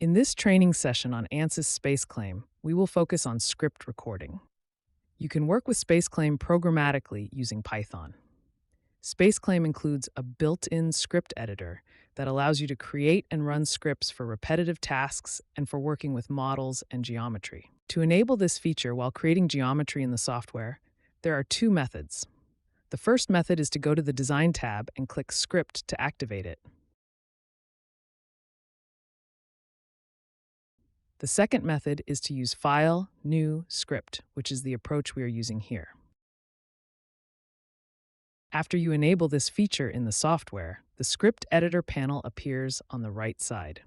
In this training session on ANSYS SpaceClaim, we will focus on script recording. You can work with SpaceClaim programmatically using Python. SpaceClaim includes a built-in script editor that allows you to create and run scripts for repetitive tasks and for working with models and geometry. To enable this feature while creating geometry in the software, there are two methods. The first method is to go to the Design tab and click Script to activate it. The second method is to use File, New, Script, which is the approach we are using here. After you enable this feature in the software, the Script Editor panel appears on the right side.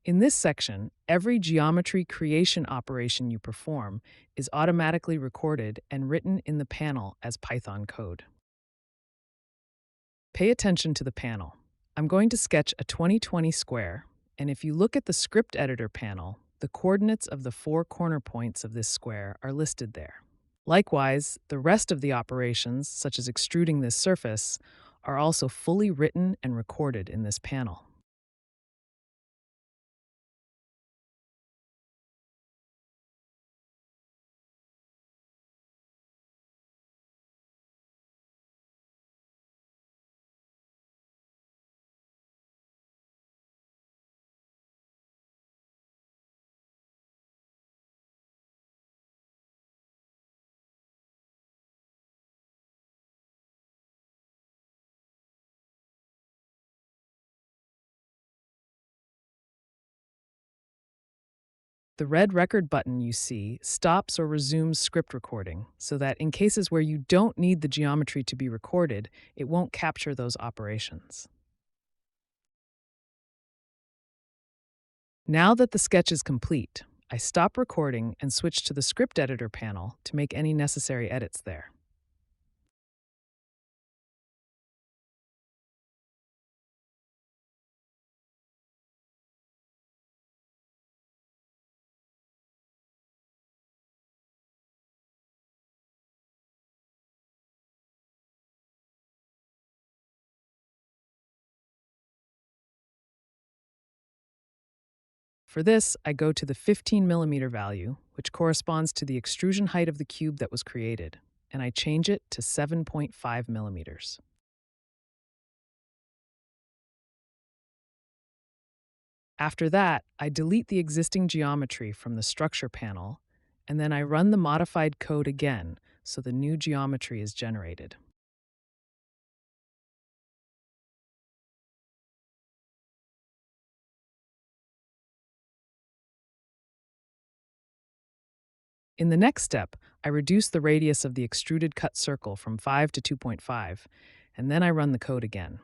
In this section, every geometry creation operation you perform is automatically recorded and written in the panel as Python code. Pay attention to the panel. I'm going to sketch a 2020 square, and if you look at the Script Editor panel, the coordinates of the four corner points of this square are listed there. Likewise, the rest of the operations, such as extruding this surface, are also fully written and recorded in this panel. The red record button you see stops or resumes script recording so that in cases where you don't need the geometry to be recorded, it won't capture those operations. Now that the sketch is complete, I stop recording and switch to the Script Editor panel to make any necessary edits there. For this, I go to the 15mm value, which corresponds to the extrusion height of the cube that was created, and I change it to 7.5mm. After that, I delete the existing geometry from the Structure panel, and then I run the modified code again so the new geometry is generated. In the next step, I reduce the radius of the extruded cut circle from 5 to 2.5, and then I run the code again.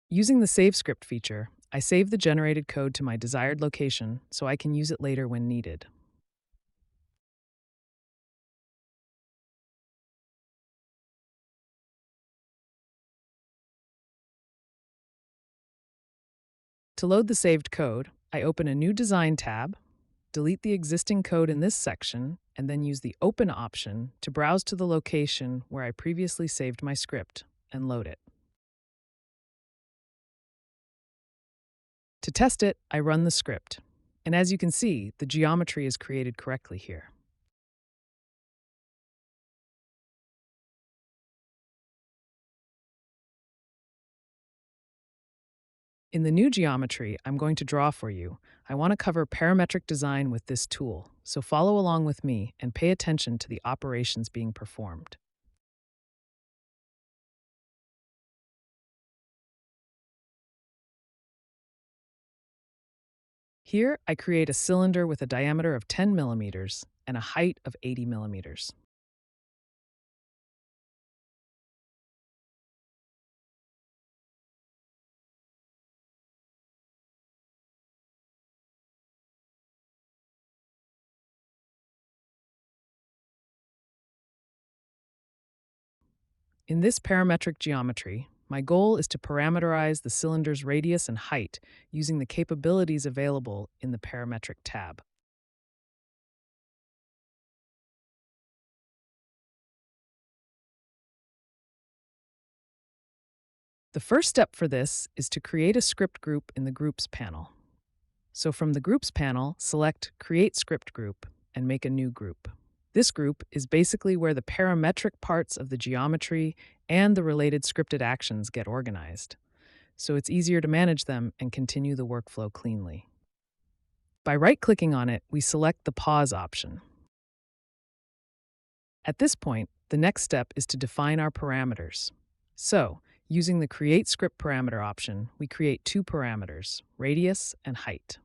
Using the Save Script feature, I save the generated code to my desired location so I can use it later when needed. To load the saved code, I open a new Design tab, delete the existing code in this section, and then use the Open option to browse to the location where I previously saved my script and load it. To test it, I run the script, and as you can see, the geometry is created correctly here. In the new geometry I'm going to draw for you, I want to cover parametric design with this tool, so follow along with me and pay attention to the operations being performed. Here, I create a cylinder with a diameter of 10 millimeters and a height of 80 millimeters. In this parametric geometry, my goal is to parameterize the cylinder's radius and height using the capabilities available in the Parametric tab. The first step for this is to create a script group in the Groups panel. So from the Groups panel, select Create Script Group and make a new group. This group is basically where the parametric parts of the geometry and the related scripted actions get organized, so it's easier to manage them and continue the workflow cleanly. By right-clicking on it, we select the Pause option. At this point, the next step is to define our parameters. So, using the Create Script Parameter option, we create two parameters, radius and height.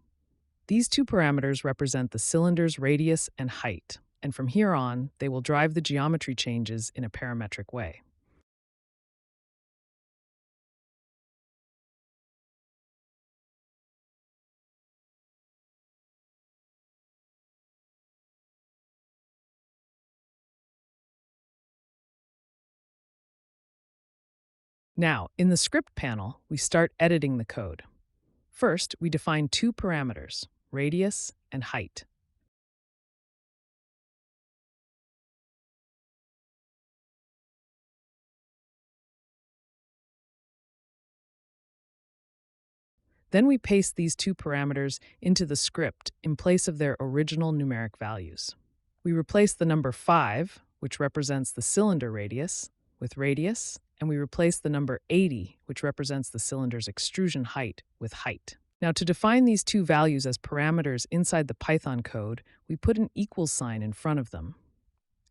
These two parameters represent the cylinder's radius and height, and from here on, they will drive the geometry changes in a parametric way. Now, in the Script panel, we start editing the code. First, we define two parameters, radius and height. Then we paste these two parameters into the script in place of their original numeric values. We replace the number 5, which represents the cylinder radius, with radius, and we replace the number 80, which represents the cylinder's extrusion height, with height. Now, to define these two values as parameters inside the Python code, we put an equals sign in front of them.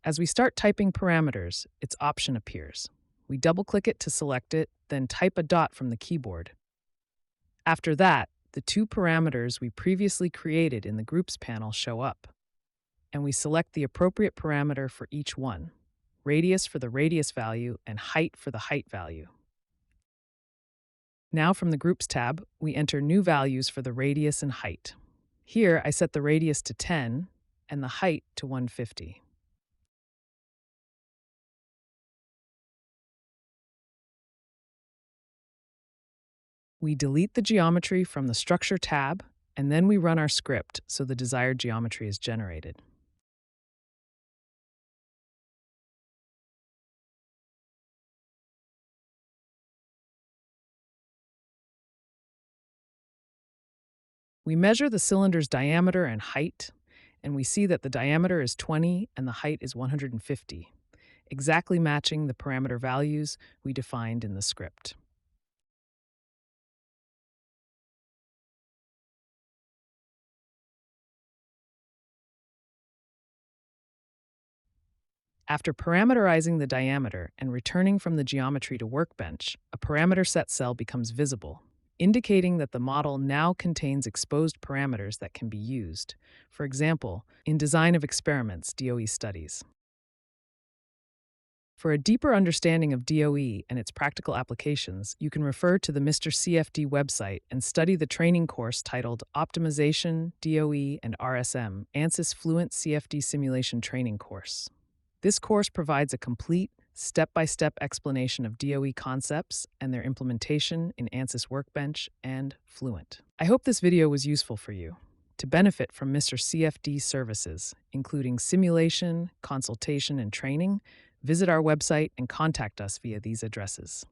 As we start typing parameters, its option appears. We double-click it to select it, then type a dot from the keyboard. After that, the two parameters we previously created in the Groups panel show up, and we select the appropriate parameter for each one, radius for the radius value and height for the height value. Now from the Groups tab, we enter new values for the radius and height. Here, I set the radius to 10 and the height to 150. We delete the geometry from the Structure tab, and then we run our script so the desired geometry is generated. We measure the cylinder's diameter and height, and we see that the diameter is 20 and the height is 150, exactly matching the parameter values we defined in the script. After parameterizing the diameter and returning from the geometry to Workbench, a parameter set cell becomes visible, indicating that the model now contains exposed parameters that can be used, for example, in design of experiments, DOE studies. For a deeper understanding of DOE and its practical applications, you can refer to the Mr. CFD website and study the training course titled Optimization, DOE and RSM, ANSYS Fluent CFD Simulation Training Course. This course provides a complete, step-by-step explanation of DOE concepts and their implementation in ANSYS Workbench and Fluent. I hope this video was useful for you. To benefit from Mr. CFD services, including simulation, consultation, and training, visit our website and contact us via these addresses.